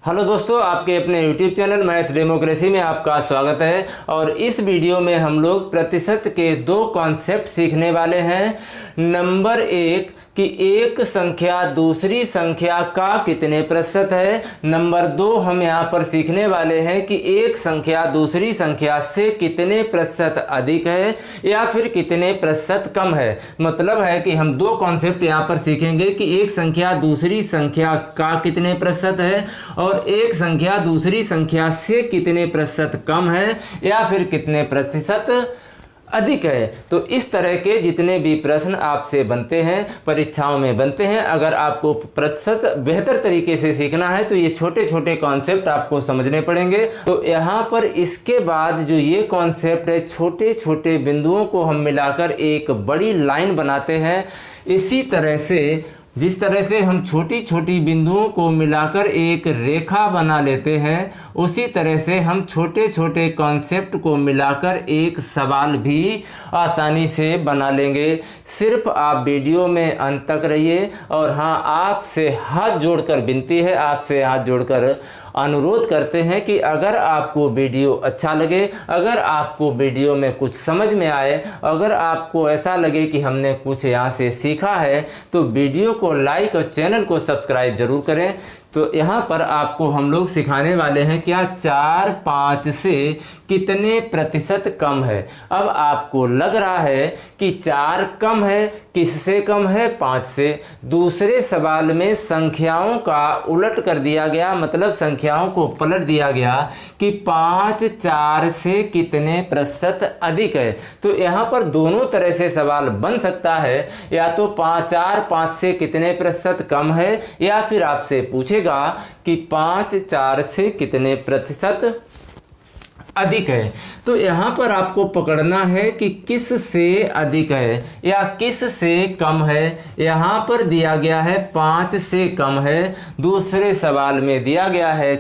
Hello दोस्तों, आपके अपने YouTube चैनल मैथ डेमोक्रेसी में आपका स्वागत है। और इस वीडियो में हम लोग प्रतिशत के दो कॉन्सेप्ट सीखने वाले हैं। नंबर एक कि एक संख्या दूसरी संख्या का कितने प्रतिशत है। नंबर दो हम यहाँ पर सीखने वाले हैं कि एक संख्या दूसरी संख्या से कितने प्रतिशत अधिक है या फिर कितने प्रतिशत कम है। मतलब है कि हम दो कॉन्सेप्ट यहाँ पर सीखेंगे कि एक संख्या दूसरी संख्या का कितने प्रतिशत है और एक संख्या दूसरी संख्या से कितने प्रतिशत कम है या फिर कितने प्रतिशत अधिक है। तो इस तरह के जितने भी प्रश्न आपसे बनते हैं, परीक्षाओं में बनते हैं, अगर आपको प्रतिशत बेहतर तरीके से सीखना है तो ये छोटे छोटे कॉन्सेप्ट आपको समझने पड़ेंगे। तो यहाँ पर इसके बाद जो ये कॉन्सेप्ट है, छोटे छोटे बिंदुओं को हम मिलाकर एक बड़ी लाइन बनाते हैं। इसी तरह से जिस तरह से हम छोटी छोटी बिंदुओं को मिलाकर एक रेखा बना लेते हैं, उसी तरह से हम छोटे छोटे कॉन्सेप्ट को मिलाकर एक सवाल भी आसानी से बना लेंगे। सिर्फ आप वीडियो में अंत तक रहिए। और हाँ, आपसे हाथ जोड़कर विनती है, आपसे हाथ जोड़कर अनुरोध करते हैं कि अगर आपको वीडियो अच्छा लगे, अगर आपको वीडियो में कुछ समझ में आए, अगर आपको ऐसा लगे कि हमने कुछ यहाँ से सीखा है, तो वीडियो को लाइक और चैनल को सब्सक्राइब जरूर करें। तो यहाँ पर आपको हम लोग सिखाने वाले हैं क्या 4 5 से कितने प्रतिशत कम है। अब आपको लग रहा है कि 4 कम है, किससे कम है? 5 से। दूसरे सवाल में संख्याओं का उलट कर दिया गया, मतलब संख्याओं को पलट दिया गया कि 5 4 से कितने प्रतिशत अधिक है। तो यहाँ पर दोनों तरह से सवाल बन सकता है, या तो 4 5 से कितने प्रतिशत कम है, या फिर आपसे पूछेगा कि 5 4 से कितने प्रतिशत अधिक है। तो यहाँ पर आपको पकड़ना है कि किस से अधिक है या किस से कम है। यहाँ पर दिया गया है 5 से कम है, दूसरे सवाल में दिया गया है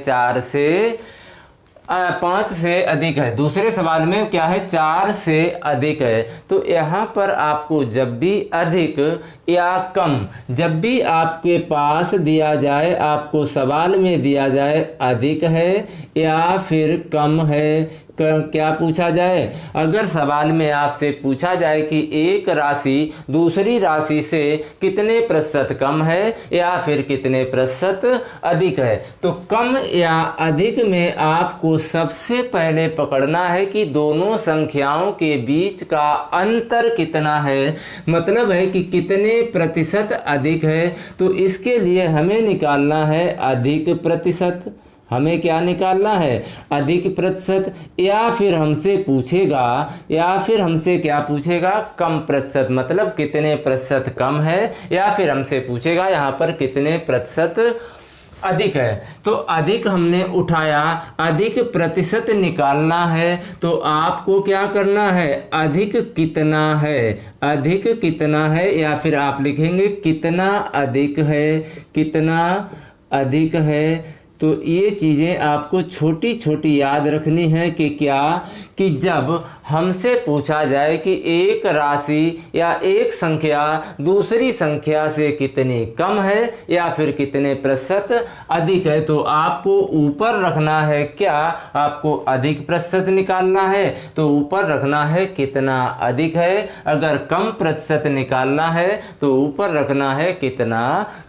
5 से अधिक है। दूसरे सवाल में क्या है? 4 से अधिक है। तो यहाँ पर आपको जब भी अधिक या कम, जब भी आपके पास दिया जाए, आपको सवाल में दिया जाए अधिक है या फिर कम है, क्या पूछा जाए? अगर सवाल में आपसे पूछा जाए कि एक राशि दूसरी राशि से कितने प्रतिशत कम है या फिर कितने प्रतिशत अधिक है, तो कम या अधिक में आपको सबसे पहले पकड़ना है कि दोनों संख्याओं के बीच का अंतर कितना है, मतलब है कि कितने प्रतिशत अधिक है। तो इसके लिए हमें निकालना है अधिक प्रतिशत। हमें क्या निकालना है? अधिक प्रतिशत। या फिर हमसे पूछेगा, या फिर हमसे क्या पूछेगा? कम प्रतिशत, मतलब कितने प्रतिशत कम है, या फिर हमसे पूछेगा यहाँ पर कितने प्रतिशत अधिक है। तो अधिक हमने उठाया, अधिक प्रतिशत निकालना है। तो आपको क्या करना है? अधिक कितना है, अधिक कितना है, या फिर आप लिखेंगे कितना अधिक है, कितना अधिक है। तो ये चीज़ें आपको छोटी छोटी याद रखनी है कि क्या, कि जब हमसे पूछा जाए कि एक राशि या एक संख्या दूसरी संख्या से कितनी कम है या फिर कितने प्रतिशत अधिक है, तो आपको ऊपर रखना है क्या? आपको अधिक प्रतिशत निकालना है तो ऊपर रखना है कितना अधिक है। अगर कम प्रतिशत निकालना है तो ऊपर रखना है कितना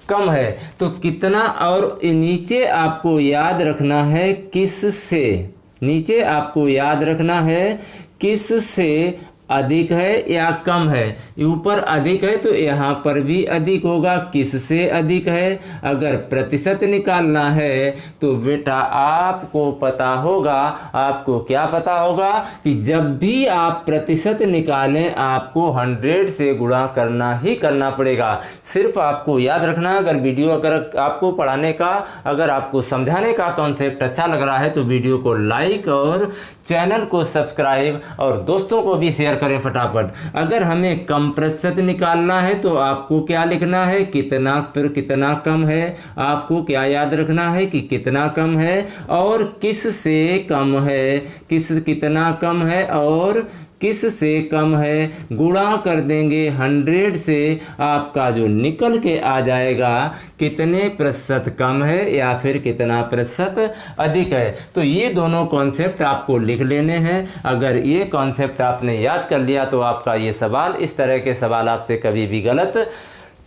कम है। तो कितना, और नीचे आपको याद रखना है किस से, नीचे आपको याद रखना है किस से अधिक है या कम है। ऊपर अधिक है तो यहाँ पर भी अधिक होगा, किससे अधिक है। अगर प्रतिशत निकालना है तो बेटा आपको पता होगा, आपको क्या पता होगा कि जब भी आप प्रतिशत निकालें आपको 100 से गुणा करना ही करना पड़ेगा। सिर्फ आपको याद रखना, अगर वीडियो अगर आपको पढ़ाने का, अगर आपको समझाने का कॉन्सेप्ट अच्छा लग रहा है तो वीडियो को लाइक और चैनल को सब्सक्राइब और दोस्तों को भी शेयर करें फटाफट। अगर हमें कम प्रतिशत निकालना है तो आपको क्या लिखना है? कितना, फिर कितना कम है। आपको क्या याद रखना है कि कितना कम है और किस से कम है, कितना कम है और किस से कम है, गुणा कर देंगे 100 से, आपका जो निकल के आ जाएगा कितने प्रतिशत कम है या फिर कितना प्रतिशत अधिक है। तो ये दोनों कॉन्सेप्ट आपको लिख लेने हैं। अगर ये कॉन्सेप्ट आपने याद कर लिया तो आपका ये सवाल, इस तरह के सवाल आपसे कभी भी गलत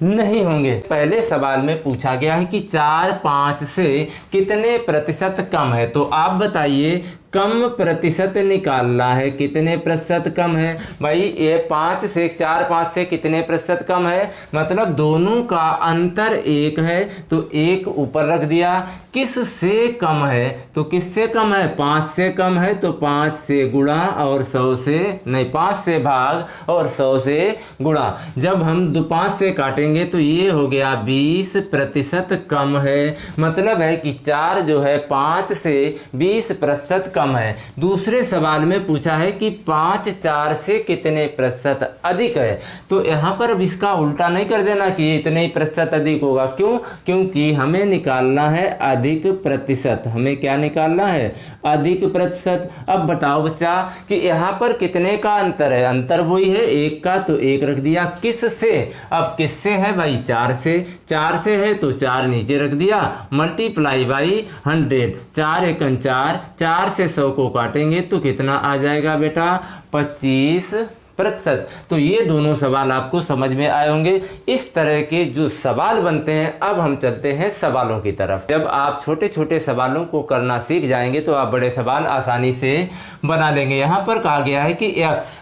नहीं होंगे। पहले सवाल में पूछा गया है कि 4 5 से कितने प्रतिशत कम है, तो आप बताइए कम प्रतिशत निकालना है, कितने प्रतिशत कम है भाई। ये 4 5 से कितने प्रतिशत कम है, मतलब दोनों का अंतर 1 है तो 1 ऊपर रख दिया। किस से कम है, तो किससे कम है, 5 से कम है तो 5 से गुणा और 100 से नहीं, 5 से भाग और 100 से गुणा। जब हम 5 से काटेंगे तो ये हो गया 20% कम है, मतलब है कि 4 जो है 5 से 20% कम है। दूसरे सवाल में पूछा है कि 5 4 से कितने प्रतिशत अधिक है, तो यहाँ पर अब इसका उल्टा नहीं कर देना कि इतने ही प्रतिशत अधिक होगा। क्यों, क्योंकि हमें निकालना है अधिक प्रतिशत। हमें क्या निकालना है, अधिक प्रतिशत। अब बताओ बच्चा कि यहाँ पर कितने का अंतर है, अंतर वही है 1 का, तो 1 रख दिया। किस से, अब किससे है भाई, 4 से, 4 से है तो 4 नीचे रख दिया, मल्टीप्लाई बाई 100, 4 एकन 4, 4 से 100 को काटेंगे तो कितना आ जाएगा बेटा, 25%। तो ये दोनों सवाल आपको समझ में आए होंगे। इस तरह के जो सवाल बनते हैं, अब हम चलते हैं सवालों की तरफ। जब आप छोटे छोटे सवालों को करना सीख जाएंगे तो आप बड़े सवाल आसानी से बना लेंगे। यहाँ पर कहा गया है कि x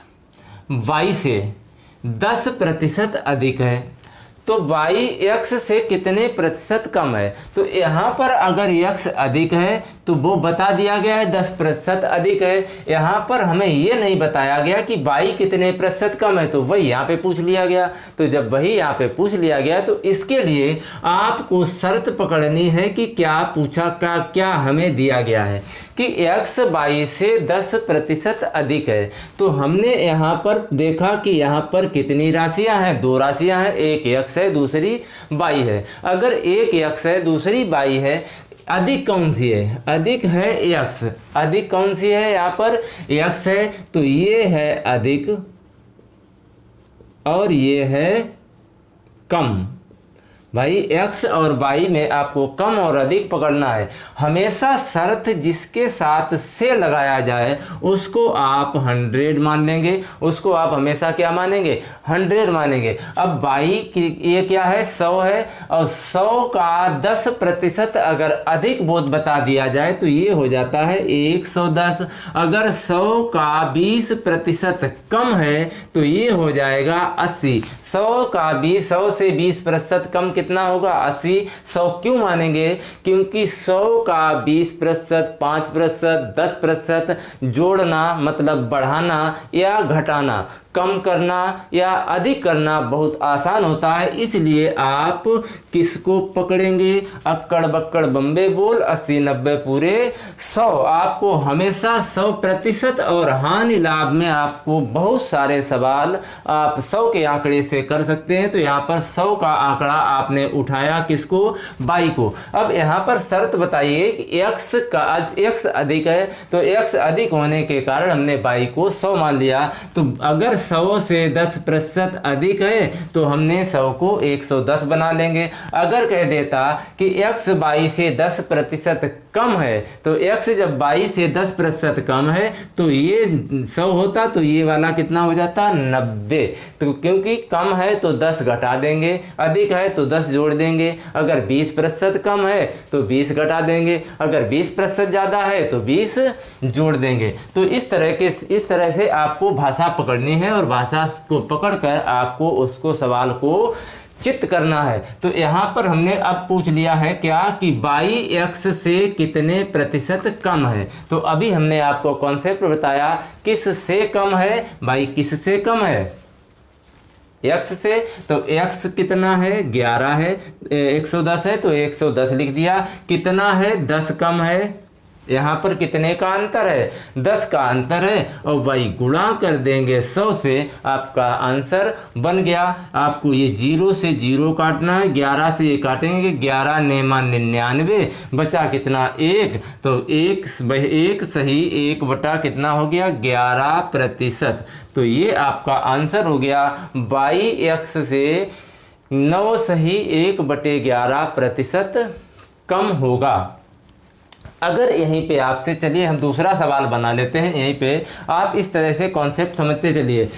y से 10% अधिक है, तो y x से कितने प्रतिशत कम है। तो यहाँ पर अगर x अधिक है तो वो बता दिया गया है 10% अधिक है। यहाँ पर हमें ये नहीं बताया गया कि y कितने प्रतिशत कम है, तो वही यहाँ पे पूछ लिया गया। तो जब वही यहाँ पे पूछ लिया गया तो इसके लिए आपको शर्त पकड़नी है कि क्या पूछा, क्या हमें दिया गया है कि x y से 10% अधिक है। तो हमने यहाँ पर देखा कि यहाँ पर कितनी राशियाँ हैं, 2 राशियाँ हैं, एक x है दूसरी y है। अगर एक x है दूसरी y है, अधिक कौन सी है, अधिक है x, अधिक कौन सी है, यहाँ पर x है तो ये है अधिक और ये है कम। भाई x और y में आपको कम और अधिक पकड़ना है। हमेशा शर्त जिसके साथ से लगाया जाए उसको आप 100 मान लेंगे, उसको आप हमेशा क्या मानेंगे, 100 मानेंगे। अब y की ये क्या है, 100 है, और 100 का 10% अगर अधिक बोध बता दिया जाए तो ये हो जाता है 110। अगर 100 का 20% कम है तो ये हो जाएगा 80। 100 से 20% कम कितना होगा, 80। 100 क्यों मानेंगे, क्योंकि 100 का 20%, 5%, 10% जोड़ना मतलब बढ़ाना या घटाना, कम करना या अधिक करना बहुत आसान होता है। इसलिए आप किसको पकड़ेंगे, अक्कड़ बक्कड़ बम्बे बोल 80 90 पूरे 100। आपको हमेशा 100% और हानि लाभ में आपको बहुत सारे सवाल आप 100 के आंकड़े से कर सकते हैं। तो यहाँ पर 100 का आंकड़ा आपने उठाया किसको, y को। अब यहाँ पर शर्त बताइए कि x अधिक है, तो x अधिक होने के कारण हमने y को 100 मान लिया। तो अगर 100 से 10% अधिक है तो हमने 100 को 110 बना लेंगे। अगर कह देता कि x y से 10% कम है, तो x जब y से 10% कम है तो ये 100 होता, तो ये वाला कितना हो जाता, 90। तो क्योंकि कम है तो 10 घटा देंगे, अधिक है तो 10 जोड़ देंगे। अगर 20% कम है तो 20 घटा देंगे, अगर 20% ज़्यादा है तो 20 जोड़ देंगे। तो इस तरह से आपको भाषा पकड़नी है और भाषा को पकड़कर आपको उसको सवाल को चित्त करना है। तो यहाँ पर हमने अब पूछ लिया है क्या कि y x से कितने प्रतिशत कम है। तो अभी हमने आपको कॉन्सेप्ट बताया किस से कम है, भाई किस से कम है, x से। तो x कितना है, 11 है, 110 है तो 110 लिख दिया। कितना है, 10 कम है, यहाँ पर कितने का अंतर है, 10 का अंतर है, और भाई गुणा कर देंगे 100 से, आपका आंसर बन गया। आपको ये 0 से 0 काटना है, 11 से ये काटेंगे, 11 नेमा 99, बचा कितना 1, तो एक सही 1 बटा कितना हो गया 11%। तो ये आपका आंसर हो गया 22x से 9 सही 1/11% कम होगा। अगर यहीं पे आपसे, चलिए हम दूसरा सवाल बना लेते हैं, यहीं पे आप इस तरह से कॉन्सेप्ट समझते चलिए।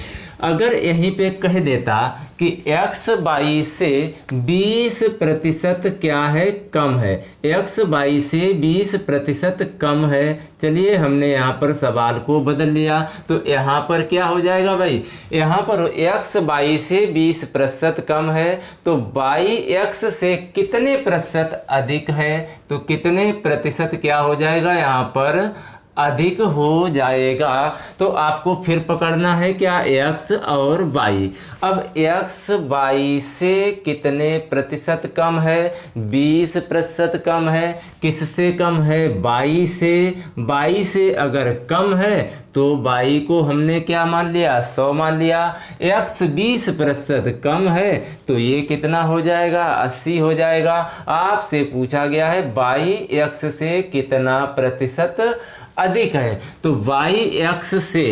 अगर यहीं पे कह देता कि x बाई से 20% क्या है, कम है, x बाई से 20% कम है। चलिए हमने यहाँ पर सवाल को बदल लिया, तो यहाँ पर क्या हो जाएगा भाई, यहाँ पर x बाई से 20% कम है, तो बाई x से कितने प्रतिशत अधिक है, तो कितने प्रतिशत क्या हो जाएगा, यहाँ पर अधिक हो जाएगा। तो आपको फिर पकड़ना है क्या, x और y। अब x y से कितने प्रतिशत कम है, 20% कम है। किससे कम है, y से। y से अगर कम है तो y को हमने क्या मान लिया, 100 मान लिया। x 20% कम है तो ये कितना हो जाएगा, 80 हो जाएगा। आपसे पूछा गया है y x से कितना प्रतिशत अधिक है, तो y x से,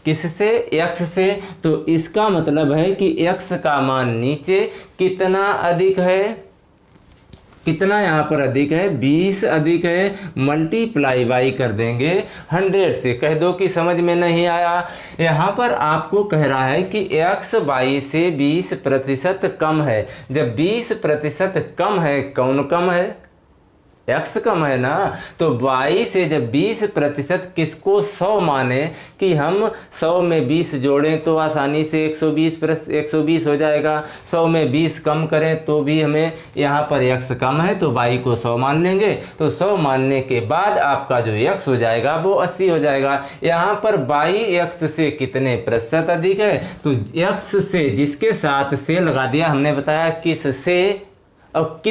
किससे, x से, तो इसका मतलब है कि x का मान नीचे कितना अधिक है, कितना यहाँ पर अधिक है, 20 अधिक है, मल्टीप्लाई y कर देंगे 100 से। कह दो कि समझ में नहीं आया। यहाँ पर आपको कह रहा है कि x y से 20% कम है। जब 20% कम है, कौन कम है, x कम है ना, तो y से जब 20% किसको 100 माने कि हम 100 में 20 जोड़ें तो आसानी से 120 हो जाएगा, 100 में 20 कम करें तो भी हमें यहाँ पर x कम है तो y को 100 मान लेंगे। तो 100 मानने के बाद आपका जो x हो जाएगा वो 80 हो जाएगा। यहाँ पर y x से कितने प्रतिशत अधिक है, तो x से, जिसके साथ से लगा दिया, हमने बताया किस से और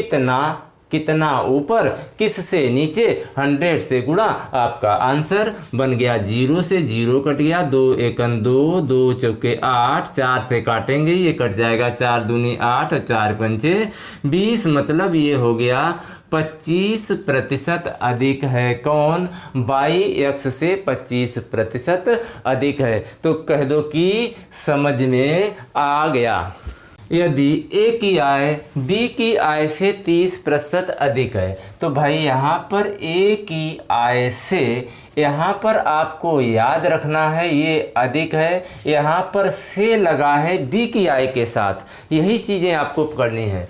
कितना ऊपर, किस से नीचे, 100 से गुणा, आपका आंसर बन गया। 0 से 0 कट गया, 2 एकन 2, 2 चौके 8, 4 से काटेंगे ये कट जाएगा, 4 दूनी 8 और 4 पंचे 20, मतलब ये हो गया 25% अधिक है। कौन, y x से 25% अधिक है। तो कह दो कि समझ में आ गया। यदि a की आय b की आय से 30% अधिक है, तो भाई यहाँ पर a की आय से, यहाँ पर आपको याद रखना है ये अधिक है, यहाँ पर से लगा है b की आय के साथ, यही चीज़ें आपको पकड़नी है।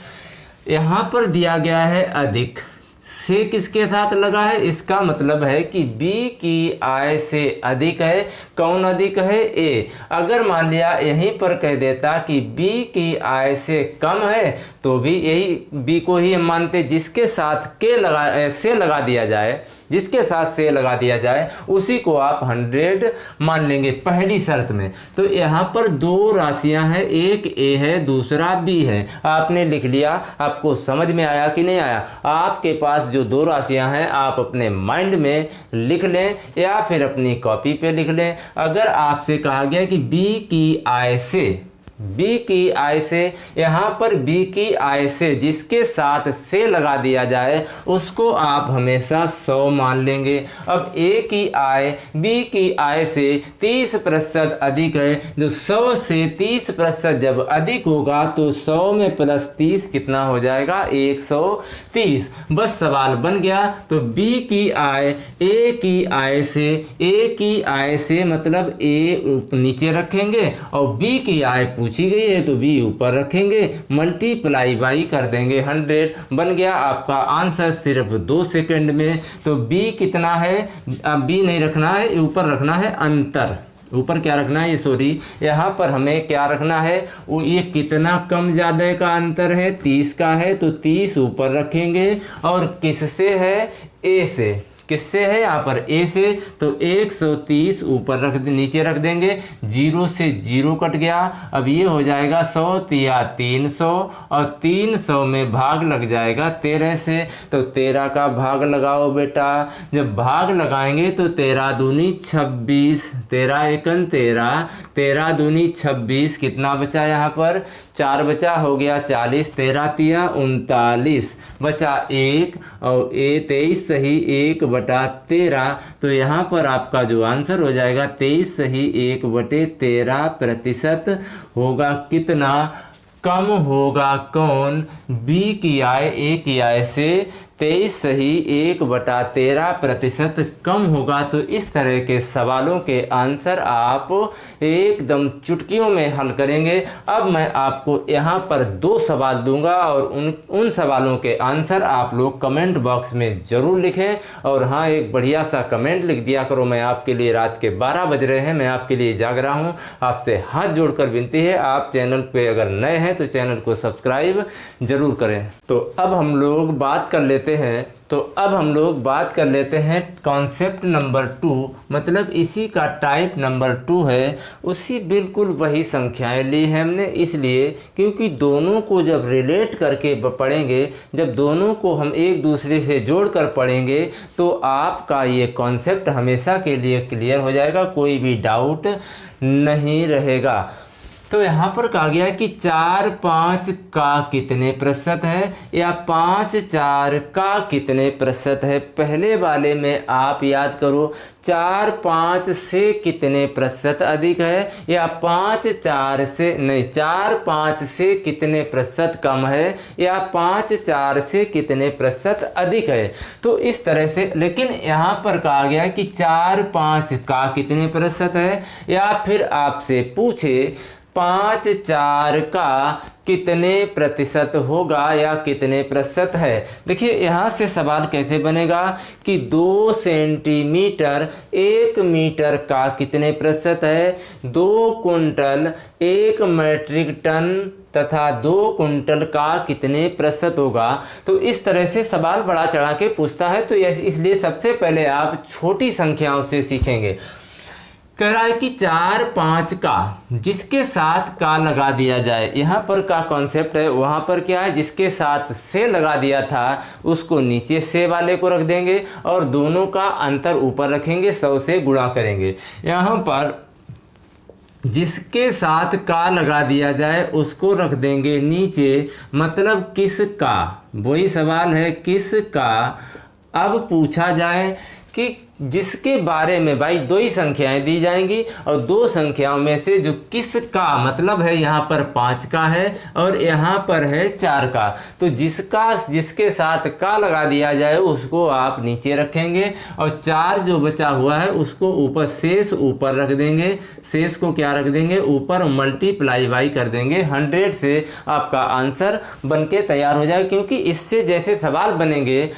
यहाँ पर दिया गया है अधिक, से किसके साथ लगा है, इसका मतलब है कि b की आय से अधिक है। कौन अधिक है, a। अगर मान लिया यहीं पर कह देता कि b की आय से कम है, तो भी यही b को ही हम मानते, जिसके साथ से लगा दिया जाए, जिसके साथ से लगा दिया जाए उसी को आप 100 मान लेंगे पहली शर्त में। तो यहाँ पर दो राशियाँ हैं, एक a है दूसरा b है। आपने लिख लिया, आपको समझ में आया कि नहीं आया। आपके पास जो दो राशियाँ हैं आप अपने माइंड में लिख लें या फिर अपनी कॉपी पे लिख लें। अगर आपसे कहा गया कि b की आय से, b की आय से, यहाँ पर b की आय से जिसके साथ से लगा दिया जाए उसको आप हमेशा 100 मान लेंगे। अब a की आय b की आय से 30% अधिक है, जो 100 से 30% जब अधिक होगा तो 100 में प्लस 30 कितना हो जाएगा, 130। बस सवाल बन गया। तो b की आय a की आय से, a की आय से मतलब a नीचे रखेंगे और b की आय पूछी गई है तो b ऊपर रखेंगे, मल्टीप्लाई बाई कर देंगे 100। बन गया आपका आंसर सिर्फ 2 सेकंड में। तो b कितना है, b नहीं रखना है, ऊपर रखना है अंतर। ऊपर क्या रखना है, ये सॉरी, यहाँ पर हमें क्या रखना है, वो ये कितना कम ज़्यादा का अंतर है, 30 का है तो 30 ऊपर रखेंगे। और किससे है, a से, किससे है, यहाँ पर ए से, तो 130 ऊपर नीचे रख देंगे, 0 से 0 कट गया। अब ये हो जाएगा 100 तिया 300 और 300 में भाग लग जाएगा 13 से, तो 13 का भाग लगाओ बेटा। जब भाग लगाएंगे तो 13 दूनी 26, 13 एकन 13, 13 दूनी 26, कितना बचा यहाँ पर 4 बचा, हो गया 40, 13 तिया 39, बचा 1 और 23 सही 1/13। तो यहाँ पर आपका जो आंसर हो जाएगा 23 सही 1/13% होगा। कितना कम होगा कौन, बी की आय ए की आय से 23 सही 1/13% कम होगा। तो इस तरह के सवालों के आंसर आप एकदम चुटकियों में हल करेंगे। अब मैं आपको यहाँ पर 2 सवाल दूंगा और उन सवालों के आंसर आप लोग कमेंट बॉक्स में ज़रूर लिखें। और हाँ, एक बढ़िया सा कमेंट लिख दिया करो। मैं आपके लिए, रात के 12 बज रहे हैं, मैं आपके लिए जाग रहा हूँ। आपसे हाथ जोड़कर विनती है, आप चैनल पे अगर नए हैं तो चैनल को सब्सक्राइब जरूर करें। तो अब हम लोग बात कर लेते हैं कॉन्सेप्ट नंबर 2, मतलब इसी का टाइप नंबर 2 है। उसी बिल्कुल वही संख्याएं ली हैं हमने, इसलिए क्योंकि दोनों को जब रिलेट करके पढ़ेंगे, जब दोनों को हम एक दूसरे से जोड़कर पढ़ेंगे तो आपका ये कॉन्सेप्ट हमेशा के लिए क्लियर हो जाएगा, कोई भी डाउट नहीं रहेगा। तो यहाँ पर कहा गया है कि 4 5 का कितने प्रतिशत है, या 5 4 का कितने प्रतिशत है। पहले वाले में आप याद करो 4 5 से कितने प्रतिशत अधिक है, या 5 4 से नहीं 4 5 से कितने प्रतिशत कम है, या 5 4 से कितने प्रतिशत अधिक है। तो इस तरह से, लेकिन यहाँ पर कहा गया है कि 4 5 का कितने प्रतिशत है, या फिर आपसे पूछे 5 4 का कितने प्रतिशत होगा या कितने प्रतिशत है। देखिए यहाँ से सवाल कैसे बनेगा कि 2 सेंटीमीटर 1 मीटर का कितने प्रतिशत है, 2 कुंटल 1 मैट्रिक टन तथा 2 कुंटल का कितने प्रतिशत होगा। तो इस तरह से सवाल बढ़ा चढ़ा के पूछता है। तो इसलिए सबसे पहले आप छोटी संख्याओं से सीखेंगे। कह रहा है कि 4 5 का जिसके साथ का लगा दिया जाए, यहाँ पर का कॉन्सेप्ट है, वहाँ पर क्या है, जिसके साथ से लगा दिया था उसको नीचे से वाले को रख देंगे और दोनों का अंतर ऊपर रखेंगे, 100 से गुणा करेंगे। यहाँ पर जिसके साथ का लगा दिया जाए उसको रख देंगे नीचे, मतलब किस का, वही सवाल है किस का। अब पूछा जाए कि जिसके बारे में भाई 2 ही संख्याएं दी जाएंगी और 2 संख्याओं में से जो किस का मतलब है, यहाँ पर 5 का है और यहाँ पर है 4 का। तो जिसके साथ का लगा दिया जाए उसको आप नीचे रखेंगे और 4 जो बचा हुआ है उसको ऊपर, शेष ऊपर रख देंगे। शेष को क्या रख देंगे, ऊपर, मल्टीप्लाई बाई कर देंगे 100 से। आपका आंसर बनके तैयार हो जाए। क्योंकि इससे जैसे सवाल बनेंगे,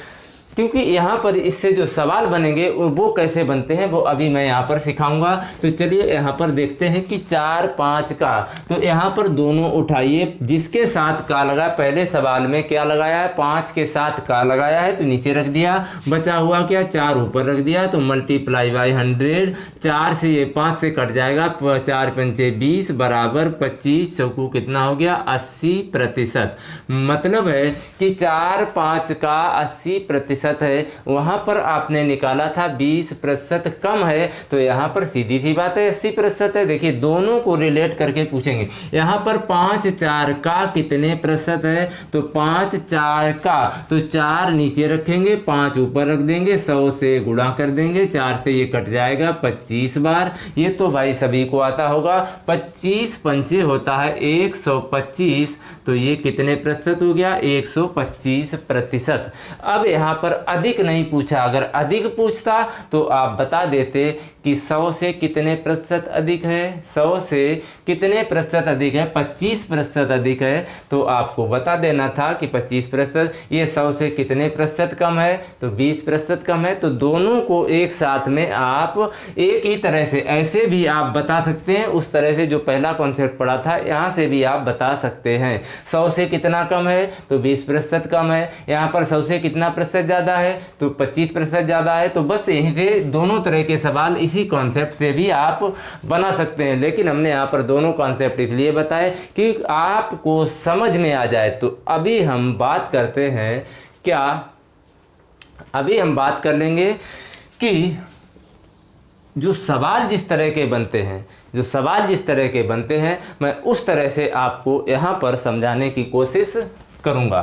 क्योंकि यहाँ पर इससे जो सवाल बनेंगे वो कैसे बनते हैं वो अभी मैं यहाँ पर सिखाऊंगा। तो चलिए यहाँ पर देखते हैं कि 4 5 का। तो यहाँ पर दोनों उठाइए, जिसके साथ का लगा, पहले सवाल में क्या लगाया है, 5 के साथ का लगाया है तो नीचे रख दिया, बचा हुआ क्या 4 ऊपर रख दिया, तो मल्टीप्लाई बाई 100। 4 से ये 5 से कट जाएगा, 4 पंचे 20 बराबर 25, चौकू कितना हो गया 80%। मतलब है कि 4 5 का 80% है। वहां पर आपने निकाला था 20% कम है, तो यहाँ पर सीधी सी बात है 80% है। देखिए दोनों को रिलेट करके पूछेंगे। यहाँ पर 5 4 का कितने प्रतिशत है, तो 5 4 का, तो 4 नीचे रखेंगे, 5 ऊपर रख देंगे, 100 से गुणा कर देंगे, 4 से ये कट जाएगा 25 बार। ये तो भाई सभी को आता होगा, 25 पंचे होता है 125, तो ये कितने प्रतिशत हो गया 125%। अब यहाँ पर अधिक नहीं पूछा, अगर अधिक पूछता तो आप बता देते कि 100 से कितने प्रतिशत अधिक है, 100 से कितने प्रतिशत अधिक है, 25% अधिक है, तो आपको बता देना था कि 25%। ये 100 से कितने प्रतिशत कम है, तो 20% कम है। तो दोनों को एक साथ में आप एक ही तरह से, ऐसे भी आप बता सकते हैं, उस तरह से जो पहला कॉन्सेप्ट पढ़ा था यहाँ से भी आप बता सकते हैं। 100 से कितना कम है, तो 20% कम है। यहाँ पर 100 से कितना प्रतिशत ज़्यादा ज़्यादा है तो 25% ज़्यादा है। तो बस यहीं से दोनों तरह के सवाल इसी कॉन्सेप्ट से भी आप बना सकते हैं, लेकिन हमने यहाँ पर दोनों कॉन्सेप्ट इसलिए बताए कि आपको समझ में आ जाए। तो अभी हम बात करते हैं क्या, अभी हम बात कर लेंगे कि जो सवाल जिस तरह के बनते हैं, जो सवाल जिस तरह के बनते हैं मैं उस तरह से आपको यहाँ पर समझाने की कोशिश करूँगा।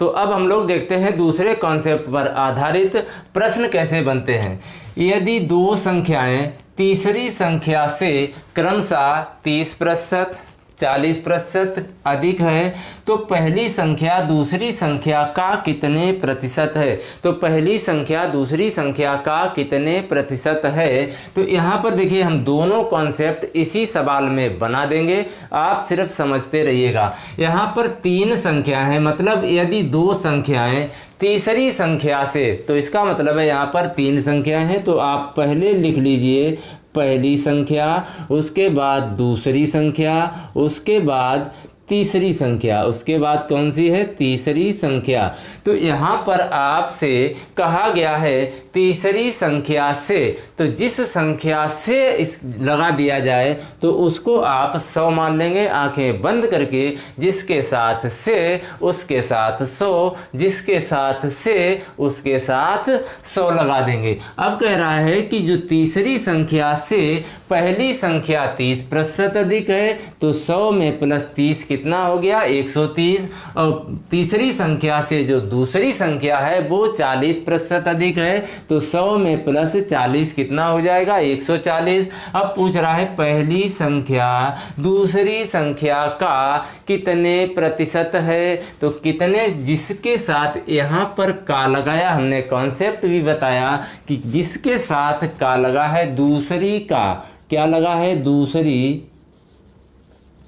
तो अब हम लोग देखते हैं दूसरे कॉन्सेप्ट पर आधारित प्रश्न कैसे बनते हैं। यदि दो संख्याएं तीसरी संख्या से क्रमशः 30%, 40% अधिक है तो पहली संख्या दूसरी संख्या का कितने प्रतिशत है। तो पहली संख्या दूसरी संख्या का कितने प्रतिशत है। तो यहाँ पर देखिए हम दोनों कॉन्सेप्ट इसी सवाल में बना देंगे, आप सिर्फ समझते रहिएगा। यहाँ पर 3 संख्या है, मतलब यदि 2 संख्याएं तीसरी संख्या से, तो इसका मतलब है यहाँ पर 3 संख्या है। तो आप पहले लिख लीजिए पहली संख्या, उसके बाद दूसरी संख्या, उसके बाद तीसरी संख्या, उसके बाद कौन सी है, तीसरी संख्या। तो यहाँ पर आपसे कहा गया है तीसरी संख्या से, तो जिस संख्या से इस लगा दिया जाए तो उसको आप 100 मान लेंगे आंखें बंद करके, जिसके साथ से उसके साथ 100, जिसके साथ से उसके साथ 100 लगा देंगे। अब कह रहा है कि जो तीसरी संख्या से पहली संख्या 30% अधिक है तो 100 में प्लस 30 कितना हो गया, 130। और तीसरी संख्या से जो दूसरी संख्या है वो 40% अधिक है तो 100 में प्लस 40 कितना हो जाएगा, 140। अब पूछ रहा है पहली संख्या दूसरी संख्या का कितने प्रतिशत है। तो कितने, जिसके साथ यहाँ पर का लगाया, हमने कॉन्सेप्ट भी बताया कि जिसके साथ का लगा है दूसरी का क्या लगा है, दूसरी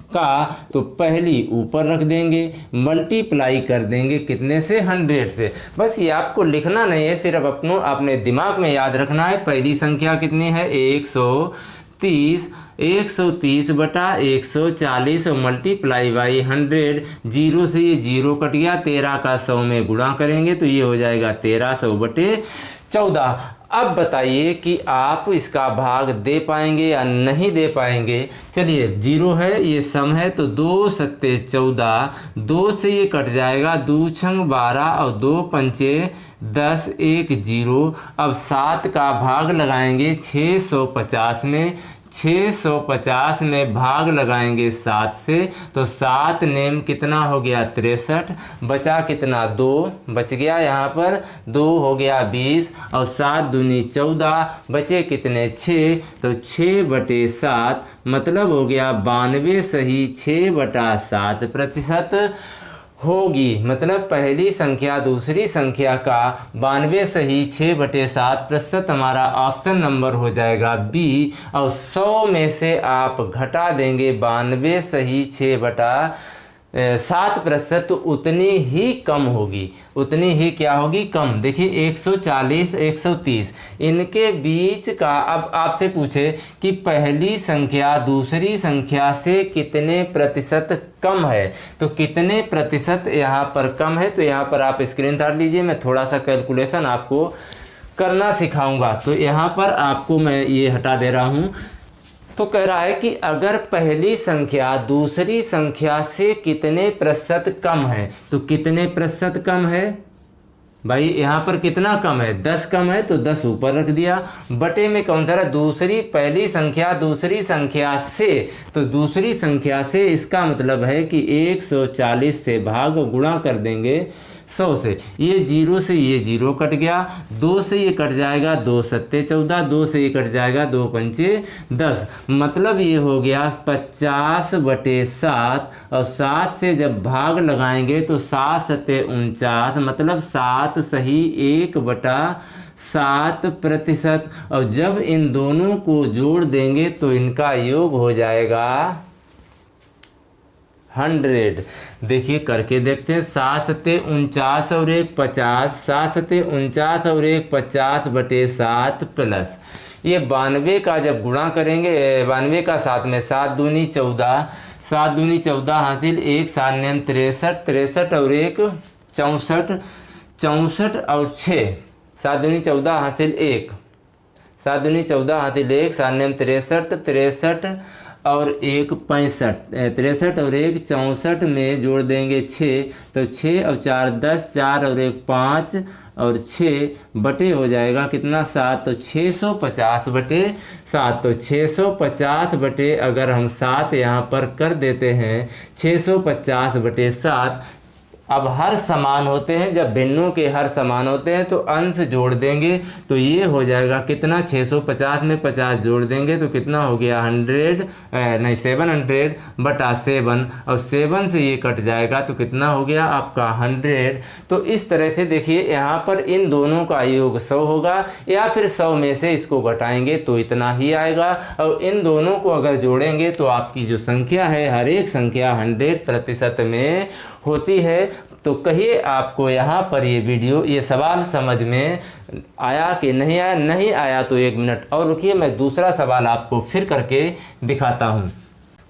का, तो पहली ऊपर रख देंगे, मल्टीप्लाई कर देंगे कितने से, 100 से। बस ये आपको लिखना नहीं है, सिर्फ अपने दिमाग में याद रखना है। पहली संख्या कितनी है, 130, 130 बटा 140 और मल्टीप्लाई बाई 100। 0 से ये 0 कट गया, 13 का 100 में गुणा करेंगे तो ये हो जाएगा 1300 बटे 14। अब बताइए कि आप इसका भाग दे पाएंगे या नहीं दे पाएंगे। चलिए 0 है, ये सम है तो 2 सत्ते 14, 2 से ये कट जाएगा, 2 छंग 12 और 2 पंचे 10, 1 0। अब 7 का भाग लगाएंगे 650 में, 650 में भाग लगाएंगे 7 से तो 7 नेम कितना हो गया, 63। बचा कितना, 2 बच गया, यहाँ पर 2 हो गया 20 और 7 दूनी 14, बचे कितने, 6। तो 6 बटे 7 मतलब हो गया 92 सही 6 बटा 7% होगी। मतलब पहली संख्या दूसरी संख्या का 92 सही 6 बटे 7% हमारा ऑप्शन नंबर हो जाएगा बी। और 100 में से आप घटा देंगे 92 सही 6 बटा 7%, तो उतनी ही कम होगी, उतनी ही क्या होगी, कम। देखिए 140 130 इनके बीच का, अब आपसे पूछे कि पहली संख्या दूसरी संख्या से कितने प्रतिशत कम है, तो कितने प्रतिशत यहाँ पर कम है। तो यहाँ पर आप स्क्रीनशॉट लीजिए, मैं थोड़ा सा कैलकुलेशन आपको करना सिखाऊंगा। तो यहाँ पर आपको मैं ये हटा दे रहा हूँ। तो कह रहा है कि अगर पहली संख्या दूसरी संख्या से कितने प्रतिशत कम है, तो कितने प्रतिशत कम है भाई, यहाँ पर कितना कम है, 10 कम है तो 10 ऊपर रख दिया, बटे में कौन सा रहा, दूसरी, पहली संख्या दूसरी संख्या से, तो दूसरी संख्या से इसका मतलब है कि 140 से भाग गुणा कर देंगे 100 से। ये 0 से ये 0 कट गया, 2 से ये कट जाएगा, 2 सत्ते 14, 2 से ये कट जाएगा, 2 पंचे 10, मतलब ये हो गया 50 बटे 7। और 7 से जब भाग लगाएंगे तो 7 सत्ते 49, मतलब 7 सही 1 बटा 7%। और जब इन दोनों को जोड़ देंगे तो इनका योग हो जाएगा 100। देखिए करके देखते हैं, 7 सत्ते 49 और 1 50, 7 सत्ते 49 और 1 50 बटे 7 प्लस ये 92 का जब गुणा करेंगे, 92 का 7 में 7 दूनी 14, 7 दूनी 14 हासिल, 1 7 नेम 63, 63 और 1 64, 64 और 6, 7 दूनी 14 हासिल 1, 7 दूनी 14 हासिल 1, 7 नेम 63, 63 और 1 65, 63 और 1 64 में जोड़ देंगे 6, तो 6 और 4 10, 4 और 1 5 और 6 बटे हो जाएगा कितना 7, तो 650 बटे 7। तो 650 बटे अगर हम 7 यहाँ पर कर देते हैं 650 बटे 7। अब हर समान होते हैं, जब भिन्नों के हर समान होते हैं तो अंश जोड़ देंगे, तो ये हो जाएगा कितना 650 में 50 जोड़ देंगे तो कितना हो गया 700 बटा 7, और 7 से ये कट जाएगा तो कितना हो गया आपका 100। तो इस तरह से देखिए यहाँ पर इन दोनों का योग 100 होगा, या फिर 100 में से इसको घटाएंगे तो इतना ही आएगा, और इन दोनों को अगर जोड़ेंगे तो आपकी जो संख्या है हर एक संख्या 100% में होती है। तो कहिए आपको यहाँ पर ये सवाल समझ में आया कि नहीं आया? नहीं आया तो 1 मिनट और रुकिए, मैं दूसरा सवाल आपको फिर करके दिखाता हूँ।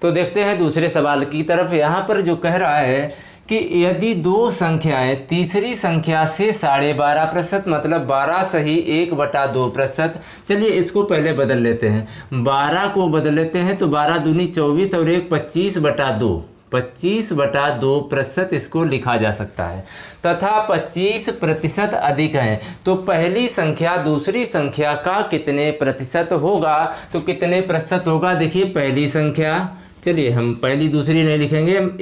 तो देखते हैं दूसरे सवाल की तरफ। यहाँ पर जो कह रहा है कि यदि दो संख्याएं तीसरी संख्या से 12.5% मतलब 12 सही 1/2%। चलिए इसको पहले बदल लेते हैं, 12 को बदल लेते हैं तो 12 दूनी 24 और 1 25/2, 25/2% इसको लिखा जा सकता है, तथा 25% अधिक है। तो पहली संख्या दूसरी संख्या का कितने प्रतिशत होगा? तो कितने प्रतिशत होगा? देखिए पहली संख्या, चलिए हम पहली दूसरी नहीं लिखेंगे, हम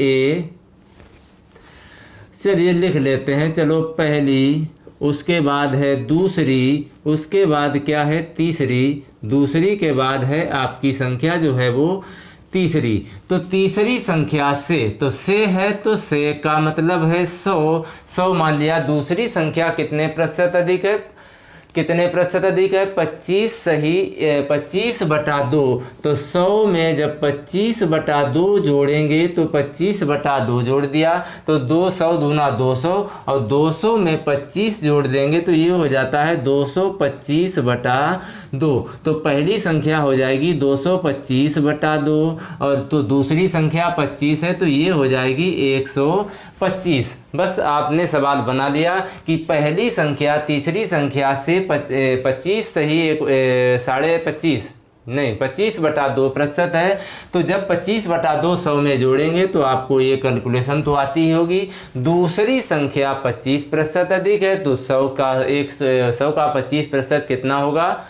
चलिए लिख लेते हैं, चलो पहली, उसके बाद है दूसरी, उसके बाद क्या है तीसरी, दूसरी के बाद है आपकी संख्या जो है वो तीसरी। तो तीसरी संख्या से, तो से है तो से का मतलब है 100 मान लिया। दूसरी संख्या कितने प्रतिशत अधिक है? कितने प्रतिशत अधिक है? 25 सही 25/2। तो 100 में जब 25/2 जोड़ेंगे तो 25/2 जोड़ दिया तो 200 दूना 200, और 200 में 25 जोड़ देंगे तो ये हो जाता है 225/2। तो पहली संख्या हो जाएगी 225/2, और तो दूसरी संख्या 25 है तो ये हो जाएगी 125। बस आपने सवाल बना लिया कि पहली संख्या तीसरी संख्या से 25 सही 25/2% है। तो जब 25/2 100 में जोड़ेंगे तो आपको ये कैलकुलेशन तो आती ही होगी। दूसरी संख्या 25% अधिक है तो 100 का 25% कितना होगा?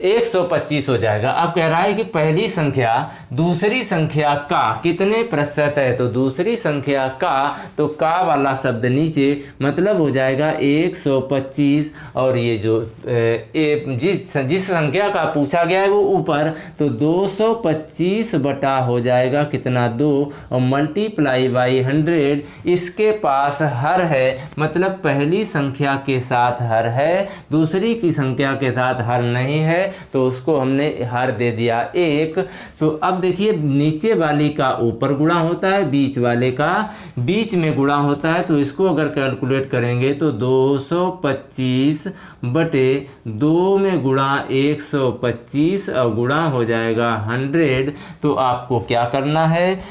125 हो जाएगा। अब कह रहा है कि पहली संख्या दूसरी संख्या का कितने प्रतिशत है? तो दूसरी संख्या का, तो का वाला शब्द नीचे मतलब हो जाएगा 125, और ये जो जिस संख्या का पूछा गया है वो ऊपर, तो 225 बटा हो जाएगा कितना 2, और मल्टीप्लाई बाई 100। इसके पास हर है, मतलब पहली संख्या के साथ हर है, दूसरी की संख्या के साथ हर नहीं है, तो उसको हमने हर दे दिया 1। तो अब देखिए नीचे वाली का ऊपर गुणा होता है, बीच वाले का बीच में गुणा होता है। तो इसको अगर कैलकुलेट करेंगे तो 225/2 में गुणा 125 और गुणा हो जाएगा 100। तो आपको क्या करना है?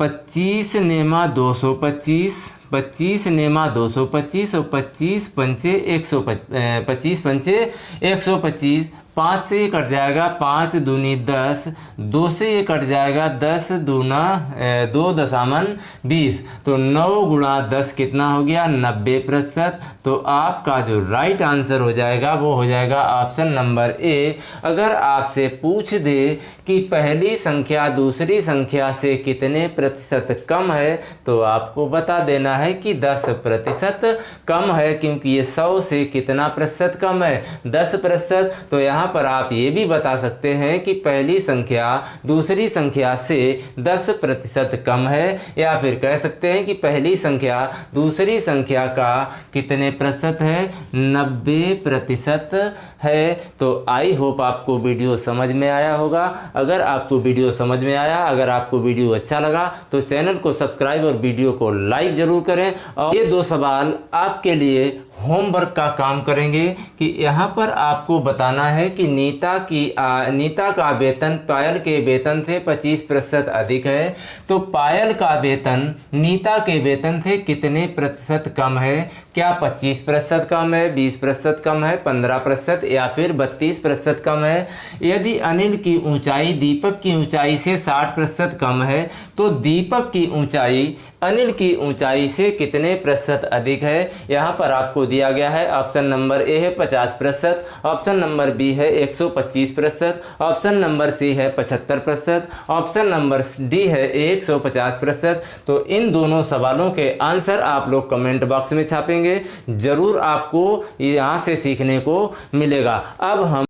25 नेमा 225, 25 नेमा 225 और 25 पंचे 125, 5 से ये कट जाएगा, 5 दूनी 10, 2 से ये कट जाएगा, 10 दूना 2 दशामन 20। तो 9 गुणा 10 कितना हो गया? 90%। तो आपका जो राइट आंसर हो जाएगा वो हो जाएगा ऑप्शन नंबर ए। अगर आपसे पूछ दे कि पहली संख्या दूसरी संख्या से कितने प्रतिशत कम है, तो आपको बता देना है कि 10% कम है, क्योंकि ये 100 से कितना प्रतिशत कम है? 10%। तो यहाँ पर आप ये भी बता सकते हैं कि पहली संख्या दूसरी संख्या से 10% कम है, या फिर कह सकते हैं कि पहली संख्या दूसरी संख्या का कितने प्रतिशत है? 90% है। तो आई होप आपको वीडियो समझ में आया होगा। अगर आपको वीडियो समझ में आया, अगर आपको वीडियो अच्छा लगा तो चैनल को सब्सक्राइब और वीडियो को लाइक ज़रूर करें। और ये 2 सवाल आपके लिए होमवर्क का काम करेंगे कि यहाँ पर आपको बताना है कि नीता का वेतन पायल के वेतन से 25% अधिक है। तो पायल का वेतन नीता के वेतन से कितने प्रतिशत कम है? क्या 25% कम है, 20% कम है, 15% या फिर 32% कम है? यदि अनिल की ऊंचाई दीपक की ऊंचाई से 60% कम है तो दीपक की ऊंचाई अनिल की ऊंचाई से कितने प्रतिशत अधिक है? यहाँ पर आपको दिया गया है ऑप्शन नंबर ए है 50%, ऑप्शन नंबर बी है 125%, ऑप्शन नंबर सी है 75%, ऑप्शन नंबर डी है 150%। तो इन दोनों सवालों के आंसर आप लोग कमेंट बॉक्स में छापेंगे, ज़रूर आपको यहाँ से सीखने को मिलेगा। अब हम